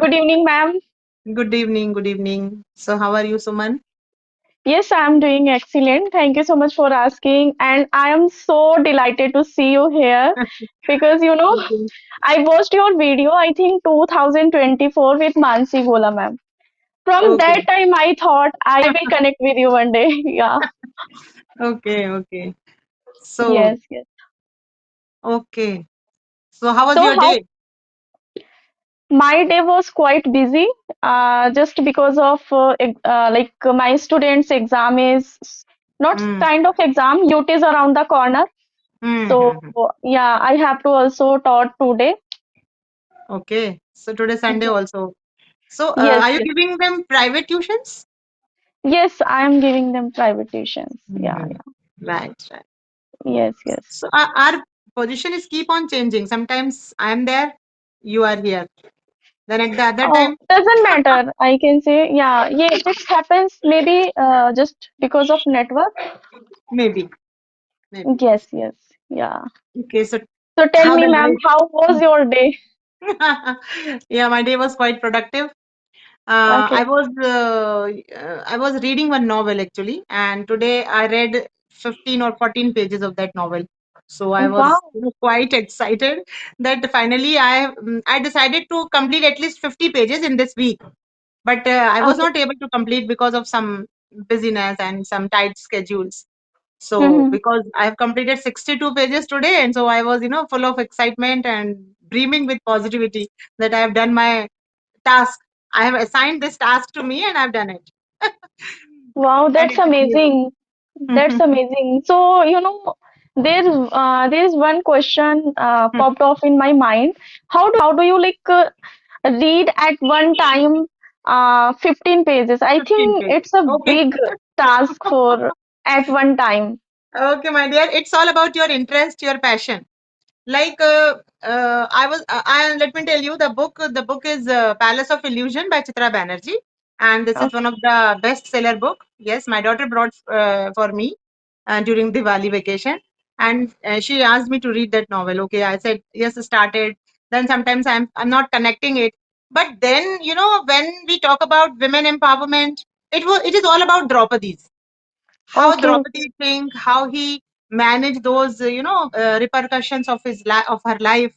Good evening, ma'am. Good evening, good evening. So, how are you, Suman? Yes, I'm doing excellent. Thank you so much for asking. And I am so delighted to see you here because, Okay. I watched your video, I think 2024 with Mansi Gola, ma'am. From Okay, that time, I thought I will connect with you one day. Yeah. okay. So, Yes, yes. okay. So, how was So, your how day? my day was quite busy, just because of my students' exam is not Hmm. kind of exam, UT is around the corner. So Hmm. yeah, I have to also taught today. Okay. So, today Sunday Yes, also. So, yes, are you yes, giving them private tuitions? yes. I am giving them private tuitions. Yeah, Hmm. yeah. Right. Yes, yes. So, our position is keep on changing. Sometimes I am there, you are here. Then at the other Oh, time, doesn't matter. I can say, yeah, yeah. This happens maybe just because of network. maybe, maybe. Yes, yes, yeah. Okay. So, So tell how me, the ma'am, how was life? your day? Yeah, my day was quite productive. Okay. I was reading one novel actually, and today I read 15 or 14 pages of that novel. So I was Wow. quite excited that finally I decided to complete at least 50 pages in this week. But I was Okay. not able to complete because of some busyness and some tight schedules. So Mhm. because I have completed 62 pages today, and so I was, full of excitement and dreaming with positivity that I have done my task. I have assigned this task to me and I've done it. Wow, And that's it is amazing. That's here. amazing. So, there is one question popped off in my mind. How do you read at one time 15 pages? I 15 think pages. it's a Okay. big task for at one time. Okay, my dear. It's all about your interest, your passion. Like I let me tell you the book is Palace of Illusion by Chitra Banerjee, and this is Okay. one of the bestseller book. Yes, my daughter brought for me during Diwali vacation, and she asked me to read that novel. Okay, I said yes, started. Then sometimes I'm not connecting it, but then when we talk about women empowerment, it is all about Draupadi's, how Okay. Draupadi think, how he managed those repercussions of of her life,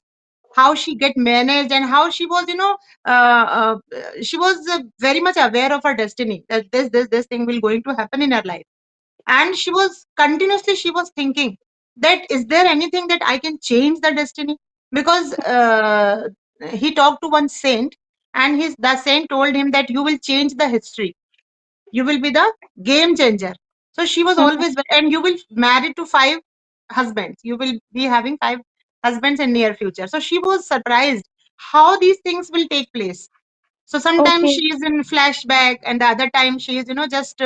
how she get managed, and how she was she was very much aware of her destiny, that this thing will going to happen in her life, and she was thinking that is there anything that I can change the destiny, because he talked to one saint, and his the saint told him that you will change the history, you will be the game changer. So she was Mhm. always, and you will marry to five husbands, you will be having five husbands in near future. So she was surprised how these things will take place. So sometimes Okay. she is in flashback, and the other time she is just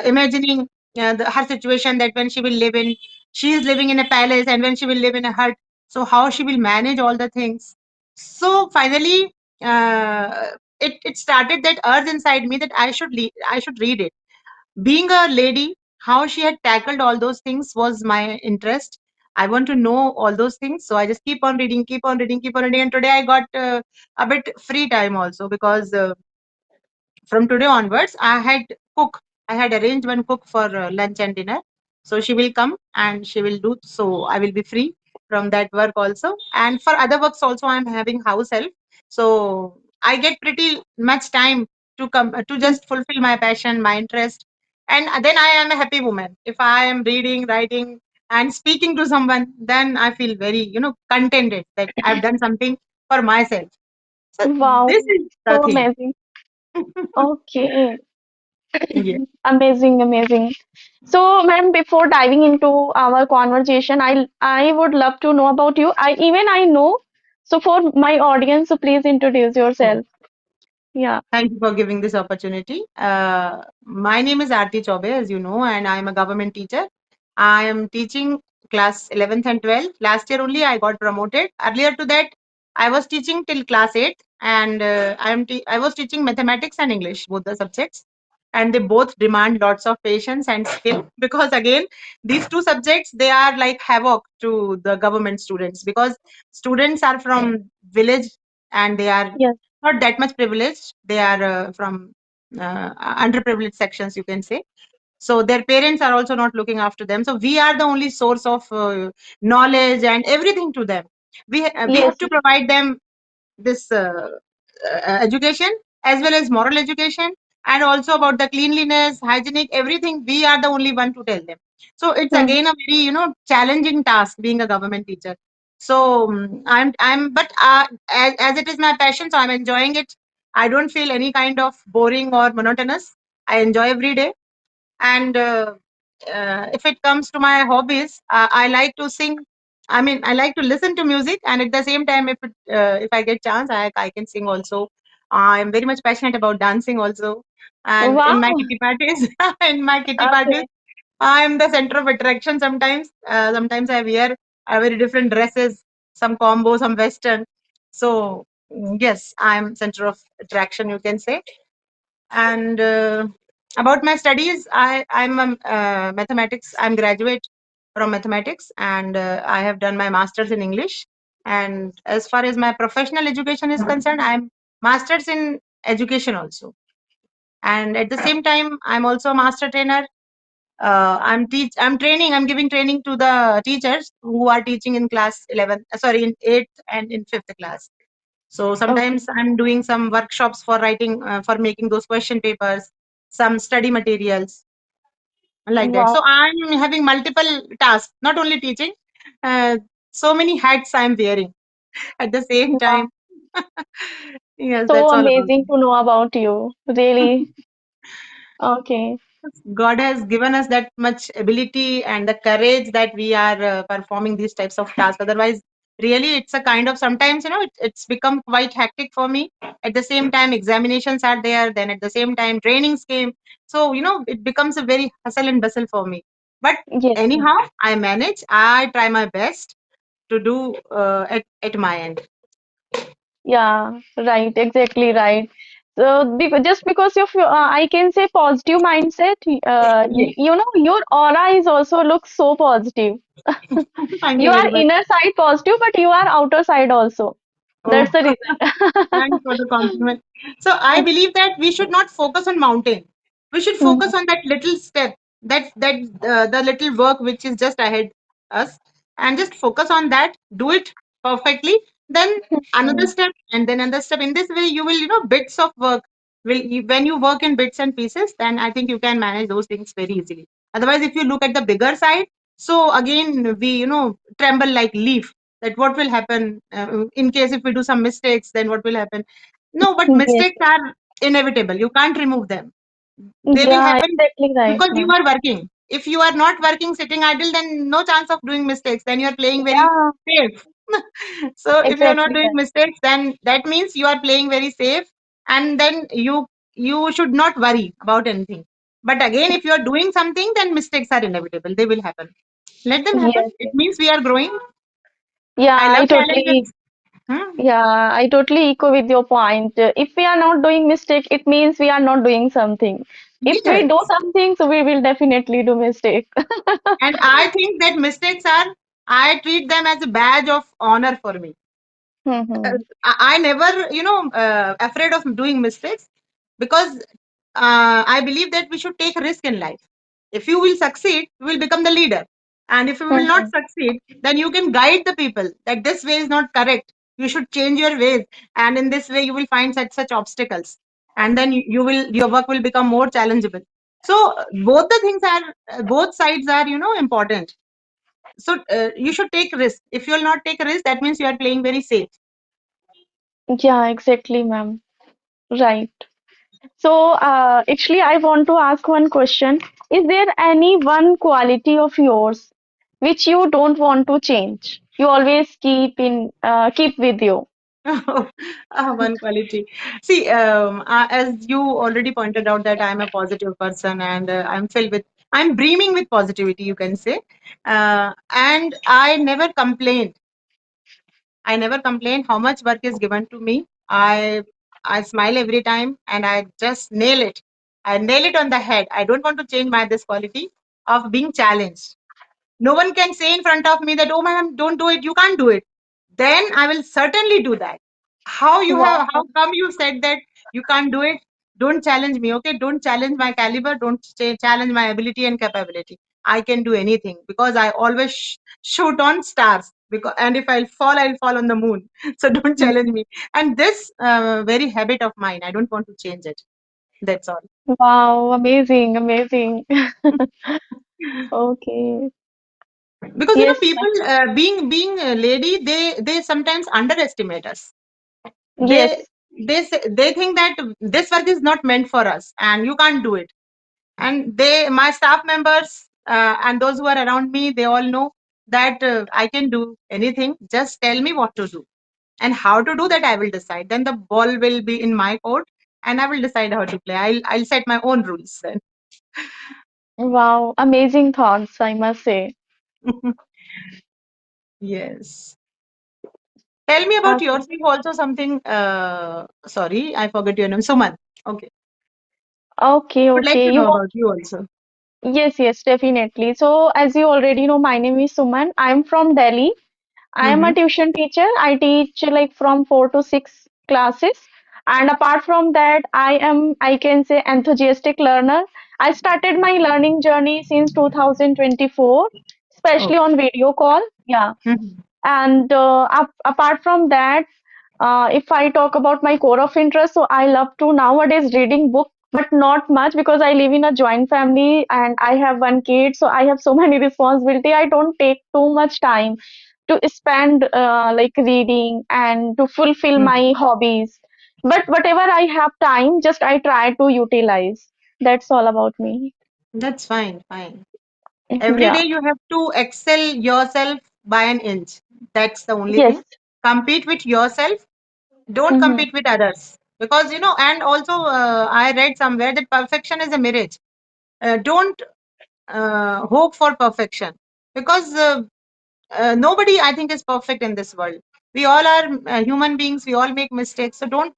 imagining her situation, that when she will live in, she is living in a palace, and when she will live in a hut, so how she will manage all the things. So finally it started that urge inside me that I should read it. Being a lady, how she had tackled all those things was my interest. I want to know all those things, so I just keep on reading, and today I got a bit free time also, because from today onwards I had arranged one cook for lunch and dinner, so she will come and she will do, so I will be free from that work also, and for other works also I'm having house help, so I get pretty much time to come to Mhm. just fulfill my passion, my interest, and then I am a happy woman if I am reading, writing, and speaking to someone. Then I feel very contented that I've done something for myself. So Wow. this is the So thing. amazing. Okay. Yeah. Amazing, amazing. So, ma'am, before diving into our conversation, I would love to know about you. I know. So, for my audience, so please introduce Oh, yourself. Yeah. thank you for giving this opportunity. My name is Aarti Chaube, as you know, and I am a government teacher. I am teaching class 11th and 12th. Last year only I got promoted. Earlier to that, I was teaching till class 8th, and I was teaching mathematics and English, both the subjects. And they both demand lots of patience and skill, because again, these two subjects, they are like havoc to the government students, because students are from village, and they are Yes. not that much privileged. They are from underprivileged sections, you can say. So their parents are also not looking after them. So we are the only source of knowledge and everything to them. We Yes, have to provide them this education, as well as moral education, and also about the cleanliness, hygienic, everything. We are the only one to tell them. So it's hmm. again a very challenging task being a government teacher. So but as it is my passion, so I'm enjoying it. I don't feel any kind of boring or monotonous. I enjoy every day. And if it comes to my hobbies, I like to sing. I mean, I like to listen to music, and at the same time, if I get chance, I can sing also. I'm very much passionate about dancing also. And in my Wow. kitty parties, in my kitty parties, Okay. I am the center of attraction sometimes. Sometimes I wear very different dresses, some combo, some western. So yes, I'm center of attraction, you can say. And about my studies, I'm a mathematics. I'm graduate from mathematics, and I have done my masters in English. And as far as my professional education is concerned, I'm masters in education also. And at the same time, I'm also a master trainer. I'm training. I'm giving training to the teachers who are teaching in class 11. Sorry, in 8th and in 5th class. So Okay. sometimes I'm doing some workshops for writing, for making those question papers, some study materials like that. Wow. So I'm having multiple tasks, not only teaching. Uh, so many hats I'm wearing at the same Wow. time. Yes, So that's all about amazing to know about you. Really. it. Okay. God has given us that much ability and the courage that we are performing these types of tasks. Otherwise, really, it's a kind of sometimes, it's become quite hectic for me. At the same time, examinations are there. Then at the same time, trainings came. So, it becomes a very hustle and bustle for me. But Yes, ma'am. anyhow, I manage. I try my best to do at my end. Yeah, right. Exactly right. So just because of your, I can say positive mindset, Yes. your aura is also looks so positive. Thank You you are very much. inner side positive, but you are outer side also. Oh. That's the reason. Thanks for the compliment. So I believe that we should not focus on mountain. We should focus on that little step, that the little work which is just ahead us, and just focus on that. Do it perfectly. Then another step, and then another step. In this way, you will bits of work. When you work in bits and pieces, then I think you can manage those things very easily. Otherwise, if you look at the bigger side, so again we tremble like leaf, that what will happen in case if we do some mistakes, then what will happen. No, but Yes. mistakes are inevitable, you can't remove them. They will Yeah, happen exactly right, because you ma'am. are working. If you are not working, sitting idle, then no chance of doing mistakes, then you are playing very Yeah, safe. So if you are not exactly doing right. mistakes, then that means you are playing very safe, and then you should not worry about anything. But again, if you are doing something, then mistakes are inevitable, they will happen. Let them happen, Yes, it yes. means we are growing. Yeah, I I love totally, challenges. Hmm. yeah, I totally echo with your point. If we are not doing mistake, it means we are not doing something. If we do Yes. something, so we will definitely do mistake. And I think that mistakes are, I treat them as a badge of honor for me. Mm-hmm. I never, afraid of doing mistakes, because I believe that we should take risk in life. If you will succeed, you will become the leader. And if you will not Mm-hmm. succeed, then you can guide the people that this way is not correct. You should change your ways. And in this way, you will find such obstacles. And then your work will become more challengeable. So both the things are, both sides are, important. So you should take risk. If you will not take a risk, that means you are playing very safe. Yeah, exactly, ma'am. Right. So, actually, I want to ask one question. Is there any one quality of yours which you don't want to change? You always keep with you. One quality. See, as you already pointed out, that I'm a positive person, and I'm brimming with positivity, you can say. And I never complained. I never complained how much work is given to me. I smile every time, and I just nail it. I nail it on the head. I don't want to change my this quality of being challenged. No one can say in front of me that, oh, man, don't do it. You can't do it. Then I will certainly do that. How Wow. come you said that you can't do it? Don't challenge me, okay? Don't challenge my caliber. Don't challenge my ability and capability. I can do anything because I always shoot on stars. Because and if I'll fall on the moon. So don't challenge me. And this very habit of mine, I don't want to change it. That's all. Wow, amazing, amazing. Okay. Because Yes, people being a lady, they sometimes underestimate us. They yes. they think that this work is not meant for us and you can't do it. And they my staff members and those who are around me, they all know that I can do anything. Just tell me what to do and how to do that. I will decide. Then the ball will be in my court and I will decide how to play. I'll set my own rules then. Wow, amazing thoughts, I must say. Yes. Tell me about Okay. yourself also something. Sorry, I forgot your name. Suman. Okay. Okay, Would like okay. to You know want, about you also. yes, yes, definitely. So, as you already know, my name is Suman. I'm from Delhi. I am Mm-hmm. a tuition teacher. I teach like from 4 to 6 classes. And apart from that, I can say, enthusiastic learner. I started my learning journey since 2024, especially Oh. on video call. Yeah. Mm-hmm. And apart from that, if I talk about my core of interest, so I love to nowadays reading book, but not much because I live in a joint family and I have one kid, so I have so many responsibility. I don't take too much time to spend like reading and to fulfill my hobbies. But whatever I have time, just I try to utilize. That's all about me. That's fine, fine. Every Yeah. day you have to excel yourself by an inch. That's the only Yes. thing. Compete with yourself. Don't Mm-hmm. compete with others. Because, and also I read somewhere that perfection is a mirage. Don't hope for perfection because nobody I think is perfect in this world. We all are human beings. We all make mistakes. So don't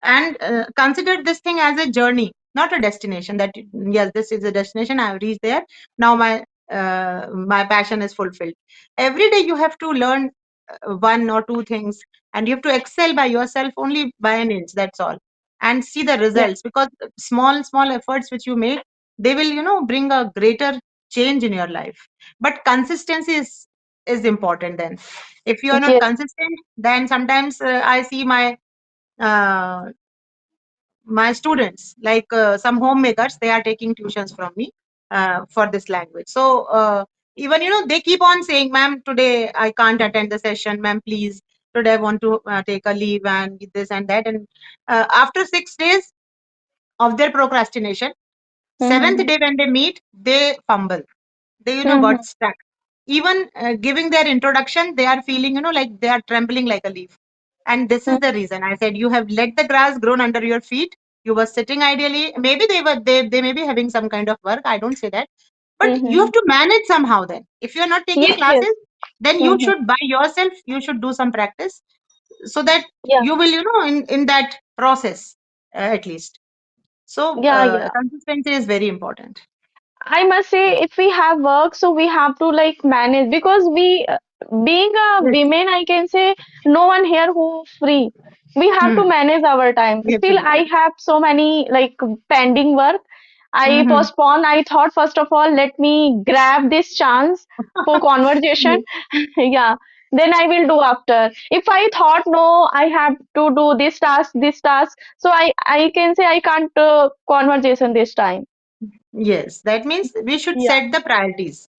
and consider this thing as a journey, not a destination. That yes, this is a destination. I've reached there. Now my passion is fulfilled. Every day you have to learn one or two things, and you have to excel by yourself only by an inch. That's all, and see the Yeah. results because small efforts which you make, they will bring a greater change in your life. But consistency is important. Then if you are not Yes. consistent, then sometimes I see uh, my students, like some homemakers, they are taking tuitions from me for this language. So even they keep on saying, ma'am, today I can't attend the session, ma'am, please, today I want to take a leave and this and that. And after 6 days of their procrastination, seventh Mm-hmm. day when they meet, they fumble. They Mm-hmm. got stuck. Even giving their introduction, they are feeling like they are trembling like a leaf. And this is the reason I said, you have let the grass grown under your feet. You were sitting ideally. Maybe they may be having some kind of work, I don't say that, but you Mm-hmm. have to manage somehow. Then if you are not taking Yes, yes. classes, then you Mm-hmm. should by yourself, you should do some practice so that Yeah, you will in that process at least. So yeah, yeah. consistency is very important. I must say, if we have work, so we have to like manage because being a Yes. women, I can say no one here who free. We have to Hmm. manage our time. We have to Still, do I that. have so many like pending work. I Mhm. postpone. I thought first of all, let me grab this chance for conversation. Yes. Yeah, then I will do after. If I thought no, I have to do this task. So I can say I can't conversation this time. Yes, that means we should Yeah. set the priorities.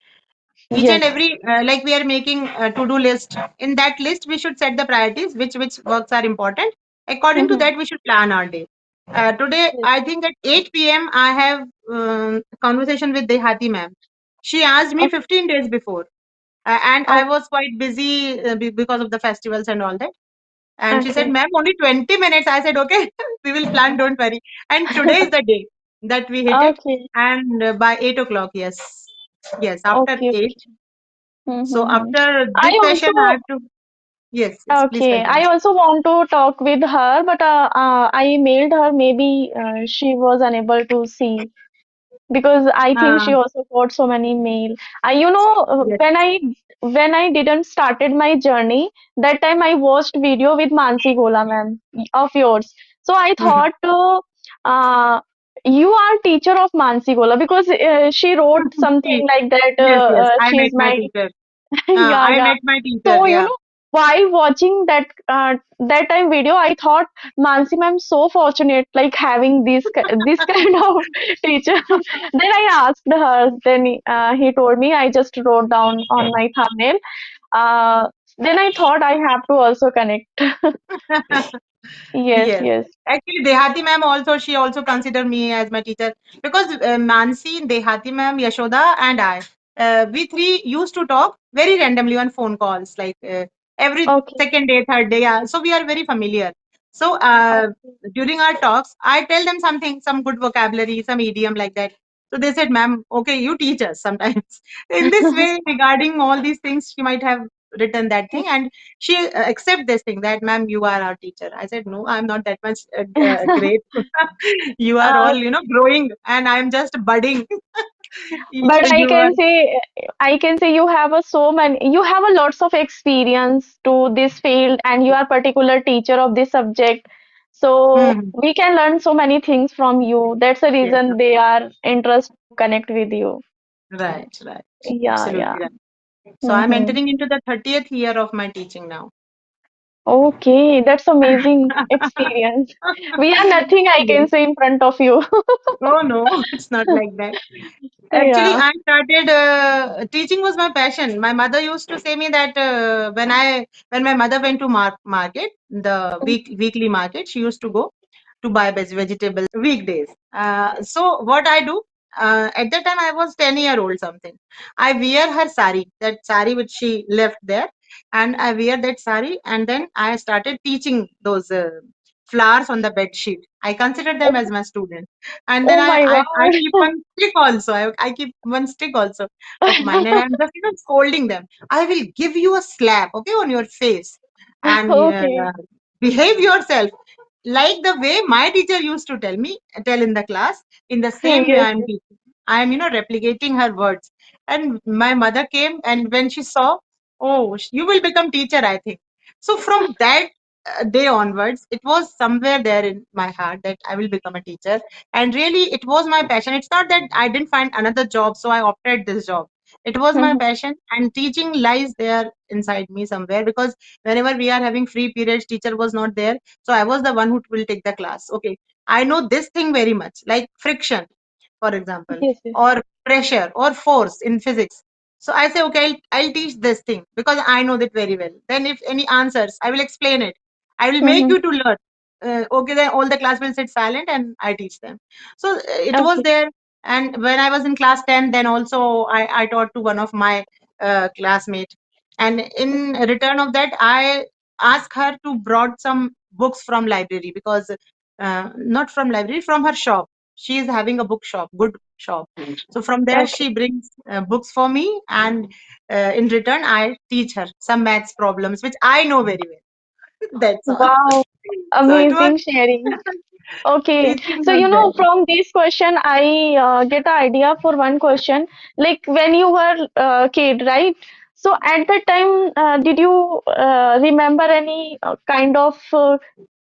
Each and Yes. every, like we are making a to-do list. In that list, we should set the priorities, which works are important. According to Mm-hmm. that, we should plan our day. Today, Yes. I think at 8 p.m. I have conversation with Dehati ma'am. She asked me Oh, 15 days before, and I oh, was quite busy because of the festivals and all that. And she said, okay. ma'am, only 20 minutes. I said, okay, we will plan, don't worry. And today is the day that we hit it. Okay. And by 8 o'clock, yes. Yes, after Okay. 8. Okay. So Mm-hmm. after I this session, I also have to, yes, yes, please okay. continue. I also want to talk with her, but I mailed her. Maybe she was unable to see. because I think Uh, she also got so many mail. yes. When I didn't started my journey, that time I watched video with Mansi Gola ma'am of yours. So I Mhm. thought, uh, you are teacher of Mansi Gola because she wrote something See, like that. yes, yes. I She met is my my teacher. yeah, I yeah. met my teacher. So, Yeah. while watching that time video, I thought Mansi ma'am so fortunate, like having this kind of teacher. Then I asked her. Then he told me. I just wrote down on my thumbnail. Uh, then I thought I have to also connect. Yes, Yes. yes. Actually, Dehati ma'am also, she also considered me as my teacher because Mansi, Dehati ma'am, Yashoda, and I, we three used to talk very randomly on phone calls, like every Okay. second day, third day. Yeah. So we are very familiar. So Okay. during our talks, I tell them something, some good vocabulary, some idiom like that. So they said, "Ma'am, okay, you teach us sometimes." In this way, regarding all these things, she might have written that thing, and she accept this thing that, ma'am, you are our teacher. I said, no, I'm not that much great. You are Uh, all, growing, and I'm just budding. but You are. I can say you have you have a lots of experience to this field, and you are particular teacher of this subject. So Mhm. we can learn so many things from you. That's the Yes, reason they are interested to connect with you. right, right. Yeah, yeah. Absolutely right. So I'm Mm-hmm. entering into the 30th year of my teaching now. Okay, that's amazing experience. We are nothing, I Yes. can say, in front of you. Oh, no, it's not like that. Actually, Yeah. I started teaching was my passion. My mother used to say me that when my mother went to market, the weekly market, she used to go to buy vegetables weekdays. So what I do at that time I was 10-year-old something. I wear her sari, that sari which she left there, and I wear that sari, and then I started teaching those flowers on the bed sheet. I consider them as Oh, my students, and then oh my I keep God. one stick also. I keep one stick also of mine, and I'm just scolding them. I will give you a slap, okay, on your face, and Okay. behave yourself like the way my teacher used to tell in the class. In the same way Yes, I'm yes. teaching. I am replicating her words. And my mother came, and when she saw, oh, you will become teacher, I think. So from that day onwards, it was somewhere there in my heart that I will become a teacher. And really, it was my passion. It's not that I didn't find another job, so I opted this job. It was my Mhm. passion, and teaching lies there inside me somewhere, because whenever we are having free periods, teacher was not there, so I was the one who will take the class. Okay, I know this thing very much, like friction, for example, Yes, yes. or pressure or force in physics. So I say, okay, I'll teach this thing because I know that very well. Then if any answers, I will explain it. I will make Mm-hmm. you to learn. Okay, then all the class will sit silent and I teach them. So it was Okay. there. And when I was in class 10, then also I taught to one of my classmates. And in return of that, I asked her to brought some books from library, because not from library, from her shop. She is having a bookshop, good shop. So from there Okay. she brings books for me, and in return I teach her some maths problems which I know very well. That's all. Wow. So it was Amazing sharing. Okay. teaching So, was there. from this question, I get an idea for one question. Like when you were a kid, right? So at that time, did you remember any kind of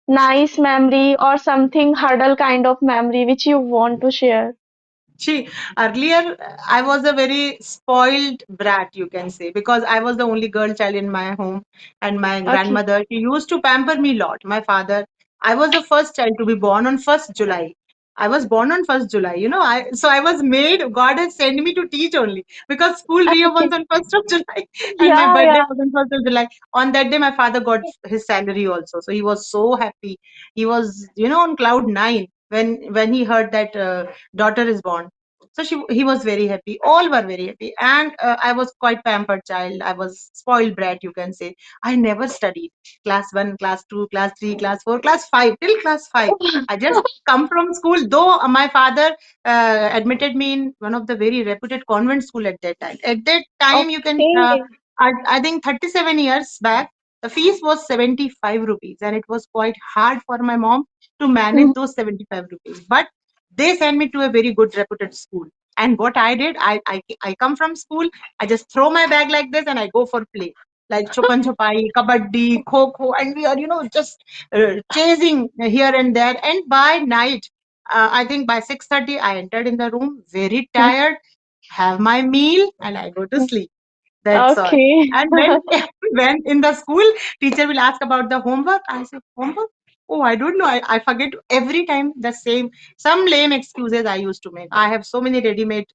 nice memory or something hurdle kind of memory which you want to share? See, earlier I was a very spoiled brat, you can say, because I was the only girl child in my home, and my Okay. grandmother, she used to pamper me a lot. My father, I was the first child to be born on 1st July. I was born on 1st July, I was made, God has sent me to teach only, because school reopens Okay. on 1st of July, and my Yeah, birthday yeah. was on 1st of July. On that day, my father got his salary also. So he was so happy. He was, on cloud nine when he heard that daughter is born. So he was very happy. All were very happy, and I was quite pampered child. I was spoiled brat, you can say. I never studied class one, class two, class three, class four, class five, till class five. I just come from school. Though my father admitted me in one of the very reputed convent school at that time. At that time, you can. Okay. I think 37 years back, the fees was 75 rupees, and it was quite hard for my mom to manage Mhm. those 75 rupees. But they sent me to a very good reputed school. And what I did, I come from school, I just throw my bag like this and I go for play, like chupan chupai, kabaddi, kho kho, and we are, just chasing here and there. And by night, I think by 6:30 I entered in the room very tired, have my meal, and I go to sleep. That's all. Okay. And when when in the school, teacher will ask about the homework. I say, homework? Oh, I don't know. I forget every time the same. Some lame excuses I used to make. I have so many ready-made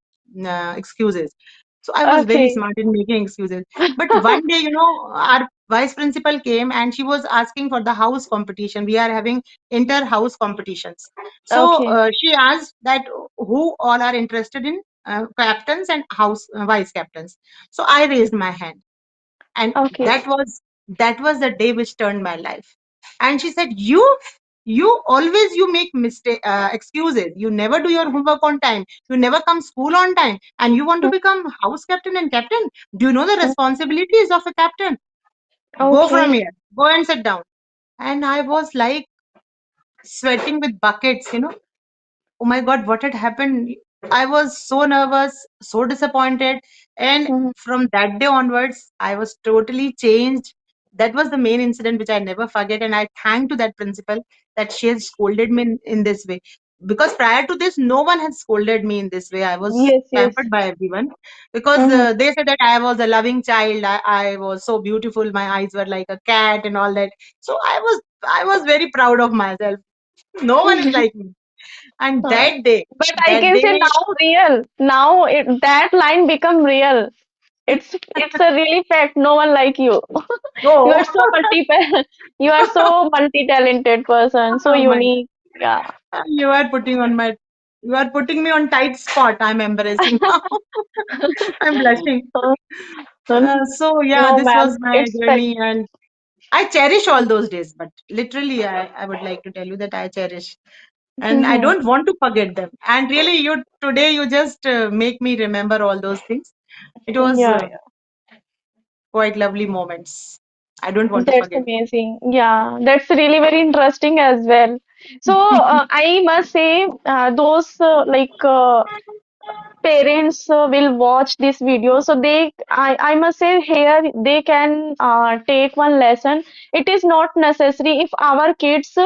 excuses. So I was very Okay. smart in making excuses. But one day, our vice principal came and she was asking for the house competition. We are having inter-house competitions. So Okay. she asked that who all are interested in captains and house vice captains. So I raised my hand, and Okay. that was the day which turned my life. And she said, you always you make mistake excuses. You never do your homework on time. You never come school on time, and you want to become house captain and captain. Do you know the responsibilities of a captain? Go from Okay. here. Go and sit down. And I was like sweating with buckets. Oh my god, what had happened? I was so nervous, so disappointed. And Mhm. from that day onwards, I was totally changed. That was the main incident which I never forget. And I thank to that principal that she has scolded me in this way. Because prior to this, no one had scolded me in this way. I was Yes, yes. pampered by everyone because Mhm. they said that I was a loving child. I was so beautiful. My eyes were like a cat and all that. So I was very proud of myself. No one is like me. And Uh, that day, but I that can say day, now real. Now that line become real. It's a really fact. No one like you. You oh, are so multi you are so multi-talented person, so oh my unique. Yeah. God, you are putting me on tight spot. I'm embarrassing now. I'm blushing. Uh, So yeah, no, this ma'am. was my It's fact. journey, and I cherish all those days. But literally, I would like to tell you that I cherish, and I Mhm. don't want to forget them. And really, you today you just make me remember all those things. It was Yeah, quite lovely moments. I don't want to that's forget. amazing. Yeah, that's really very interesting as well. So I must say, those parents will watch this video, so I must say here they can take one lesson. It is not necessary if our kids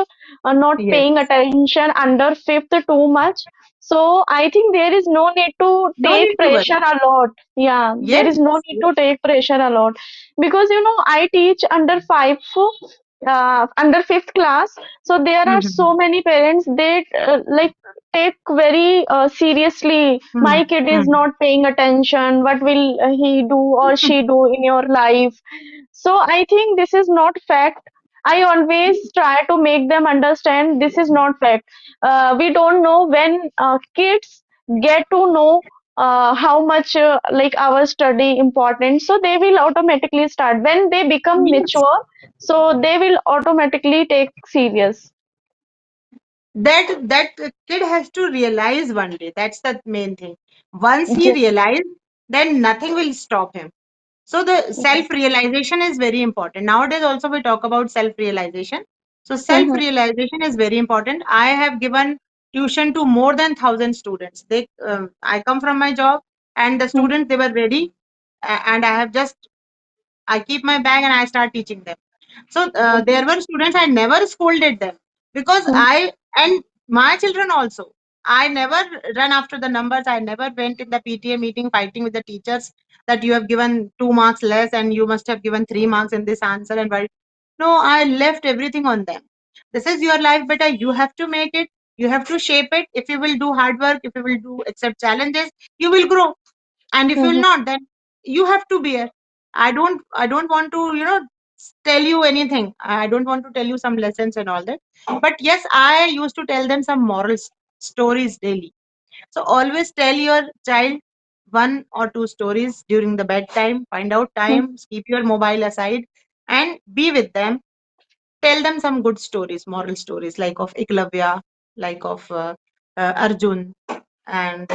are not Yes. paying attention under fifth too much. So I think there is no need to No take need to worry. pressure a lot. Yeah, there Yes, is no need yes. to take pressure a lot, because I teach under fifth class. So there are Mhm. so many parents, they take very seriously. Mhm. My kid is Mhm. not paying attention. What will he do or she do in your life? So I think this is not fact. I always try to make them understand this is not fact. We don't know when kids get to know how much our study important. So they will automatically start when they become Yes. mature. So they will automatically take serious. That kid has to realize one day. That's the main thing. Once he Yes. realizes, then nothing will stop him. So the Yes. self-realization is very important. Nowadays also we talk about self-realization. So Mhm. self-realization is very important. I have given tuition to more than 1,000 students. I come from my job, and the Mhm. students, they were ready, and I keep my bag and I start teaching them. So Okay. there were students, I never scolded them because Mhm. and my children also. I never run after the numbers. I never went in the PTA meeting fighting with the teachers that you have given 2 marks less and you must have given 3 marks in this answer. And why? No, I left everything on them. This is your life, better. You have to make it. You have to shape it. If you will do hard work, if you will do accept challenges, you will grow. And if you will Mhm. not, then you have to bear. I don't want to tell you anything. I don't want to tell you some lessons and all that. But yes, I used to tell them some moral stories daily. So always tell your child one or two stories during the bedtime. Find out Mhm. time, keep your mobile aside, and be with them. Tell them some good stories, moral stories, like of Iklavya, like of Arjun, and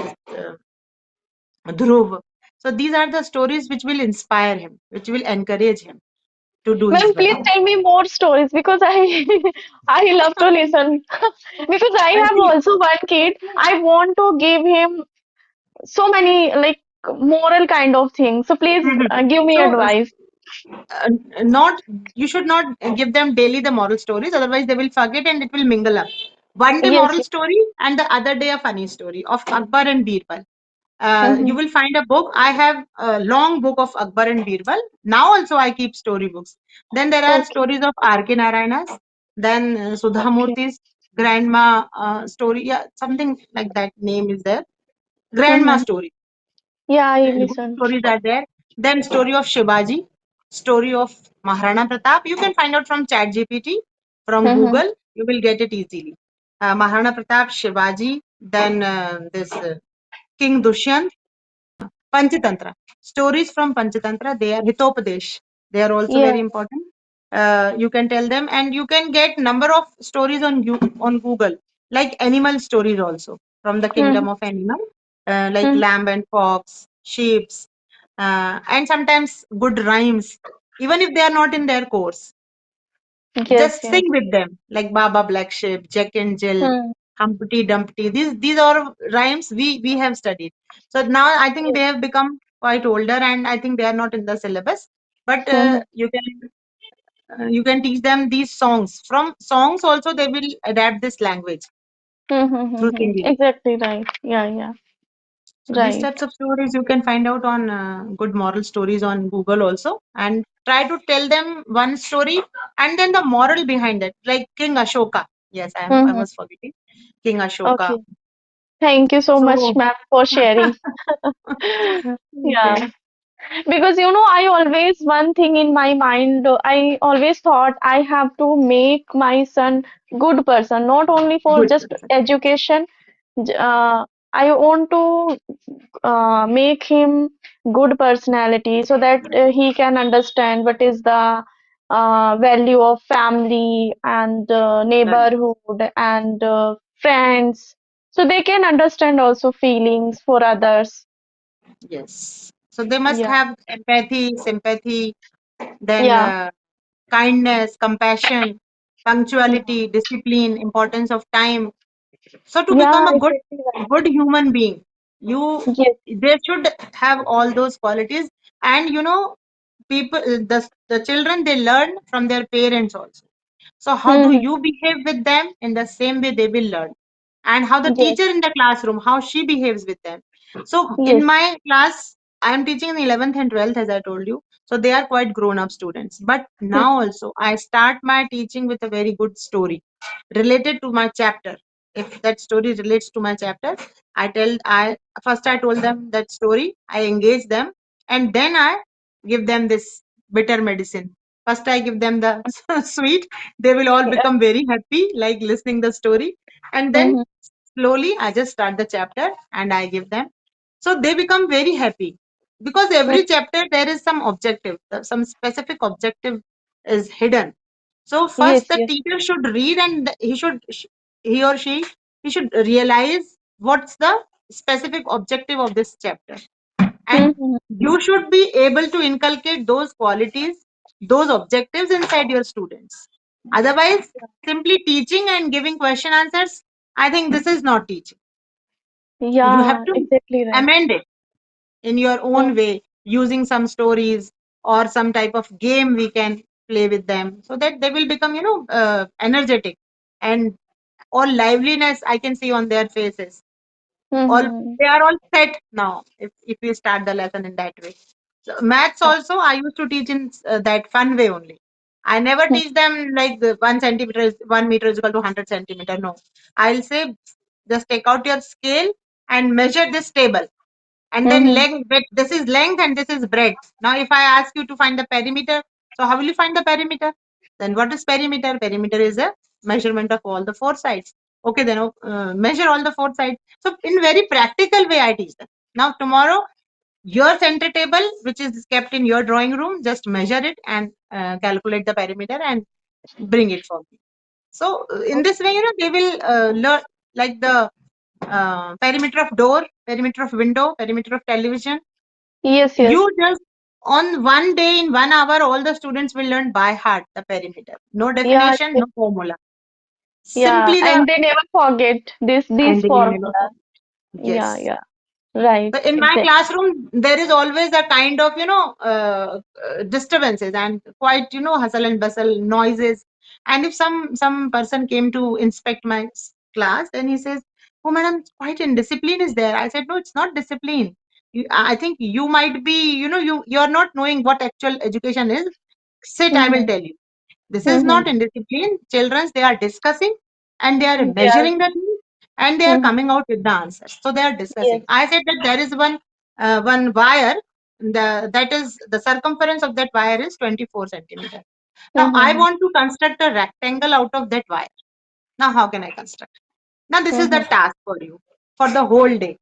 Dhruv. So these are the stories which will inspire him, which will encourage him to do Ma'am, this please one. tell me more stories because I I love to listen. Because I I have see. also one kid. I want to give him so many like moral kind of things. So please Mhm. give me So, advice. uh, not you should not give them daily the moral stories, otherwise they will forget and it will mingle up. One day Yes, moral yes. story and the other day a funny story of Akbar and Birbal. You Mm-hmm. will find a book. I have a long book of Akbar and Birbal. Now also I keep storybooks. Then there are Okay, stories of R.K. Narayanas. Then okay. Sudhamurti's grandma story. Yeah, something like that name is there. Grandma Mm-hmm. story. Yeah, I Good listen. stories are there. Then story of Shivaji, story of Maharana Pratap. You can find out from ChatGPT, from Mm-hmm. Google. You will get it easily. Maharana Pratap, Shivaji, then this King Dushyant, Panchatantra. Stories from Panchatantra, they are Hitopadesh. They are also Yeah. very important. You can tell them, and you can get number of stories on on Google, like animal stories also from the Mm-hmm. kingdom of animal, like Mm-hmm. lamb and fox, sheep, and sometimes good rhymes, even if they are not in their course. Yes, Just yes. sing with them, like Baba Black Sheep, Jack and Jill, Mm. Humpty Dumpty. These are rhymes we have studied. So now I think Yes. they have become quite older, and I think they are not in the syllabus. But Mm-hmm. you can teach them these songs. From songs also they will adapt this language through Mm-hmm. singing. Exactly right. Yeah, yeah. So these Right. types of stories you can find out on good moral stories on Google also, and try to tell them one story and then the moral behind it, like King Ashoka. Yes, I Mm-hmm. was forgetting King Ashoka. Okay. Thank you so much, So ma'am, for sharing. okay, Yeah. Because I always one thing in my mind, I always thought I have to make my son good person, not only for good just person. education. I want to make him good personality so that he can understand what is the value of family and Right. neighborhood and friends, so they can understand also feelings for others. Yes. So they must Yeah, have empathy, sympathy, then yeah, kindness, compassion, yeah, punctuality, discipline, importance of time. So to become yeah, a exactly right. good human being, you Yes. they should have all those qualities. And people, the children, they learn from their parents also. So how do Hmm. you behave with them? In the same way they will learn. And how the Yes, teacher in the classroom, how she behaves with them. So in yes. my class, I am teaching in 11th and 12th, as I told you. So they are quite grown up students. But Hmm. now also, I start my teaching with a very good story related to my chapter. If that story relates to my chapter, I first I told them that story, I engage them, and then I give them this bitter medicine. First I give them the sweet. They will all Yeah. become very happy, like listening the story, and then Hmm. slowly I just start the chapter and I give them. So they become very happy, because every chapter there is some objective, some specific objective is hidden. So first Yes, the yes. teacher should read, and he or she, he should realize what's the specific objective of this chapter. And Hmm. you should be able to inculcate those qualities, those objectives inside your students. Otherwise, simply teaching and giving question answers, I think this is not teaching. You have Yeah, to exactly right. amend it in your Hmm. own way, using some stories or some type of game we can play with them, so that they will become energetic, and all liveliness I can see on their faces. All Hmm. they are all set now if we start the lesson in that way. So maths Yeah. also I used to teach in that fun way only. I never teach them like the 1 centimeter is 1 meter is equal to 100 centimeter. No, I'll say just take out your scale and measure this table, and then Hmm. length, but this is length and this is breadth. Now if I ask you to find the perimeter, so how will you find the perimeter? Then what is perimeter? Perimeter is a measurement of all the four sides. Okay, then measure all the four sides. So in very practical way I teach them. Now tomorrow, your center table which is kept in your drawing room, just measure it and calculate the perimeter and bring it for me. So in this way, they will learn, like the perimeter of door, perimeter of window, perimeter of television. Yes, You yes. On one day, in 1 hour, all the students will learn by heart the perimeter. No Yeah, definition, yeah, no formula. yeah. Simply the And they never forget these and they will never formulas. forget. Yeah, Yes. yeah. Right. So in my Exactly. classroom, there is always a kind of, disturbances and quite, hustle and bustle, noises. And if some person came to inspect my class, then he says, "Oh, madam, quite indiscipline is there." I said, "No, it's not discipline. I think you might be, you are not knowing what actual education is. Sit, I will Mm-hmm. tell you. This is Mm-hmm. not indiscipline. Children, they are discussing and they are Yes. measuring the thing and they are Mm-hmm. coming out with the answers. So they are discussing. Yes. I said that there is one wire. That is the circumference of that wire is 24 centimeter. Now I Mm-hmm. want to construct a rectangle out of that wire. Now how can I construct? Now this is the Mm-hmm. task for you for the whole day.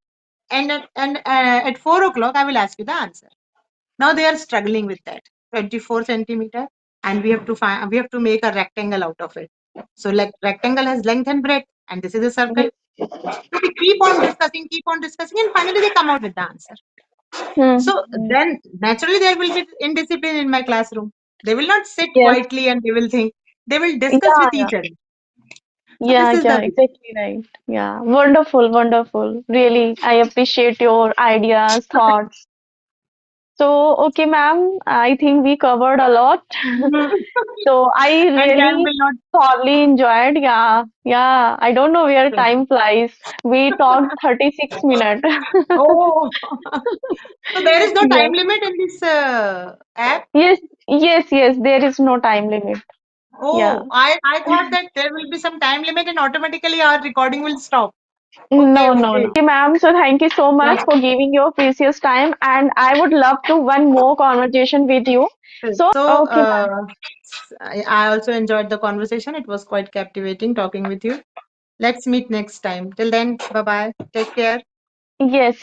And at 4 o'clock I will ask you the answer. Now they are struggling with that 24 centimeter, and we have to make a rectangle out of it. So like rectangle has length and breadth, and this is a circle. Yes. So we keep on discussing, and finally they come out with the answer. So Mm-hmm. then naturally there will be indiscipline in my classroom. They will not sit Yes. quietly and they will think. They will discuss Yeah, with yeah. each other. So this Yeah, is yeah, the way. exactly right. Yeah. Wonderful, wonderful. Really, I appreciate your ideas, thoughts. So, okay, ma'am, I think we covered a lot. So I And time really will not. thoroughly enjoyed. Yeah, yeah. I don't know where Stop. time flies. We talked 36 minutes. Oh, so there is no Yeah. time limit in this app. Yes, yes, yes. There is no time limit. Yeah. Oh, I thought that there will be some time limit and automatically our recording will stop. Okay, No, no, no. okay. Okay, ma'am. So thank you so Yeah. much for giving your precious time, and I would love to one more conversation with you. Sure. So, So, okay, ma'am. I also enjoyed the conversation. It was quite captivating talking with you. Let's meet next time. Till then, bye bye. Take care. Yes,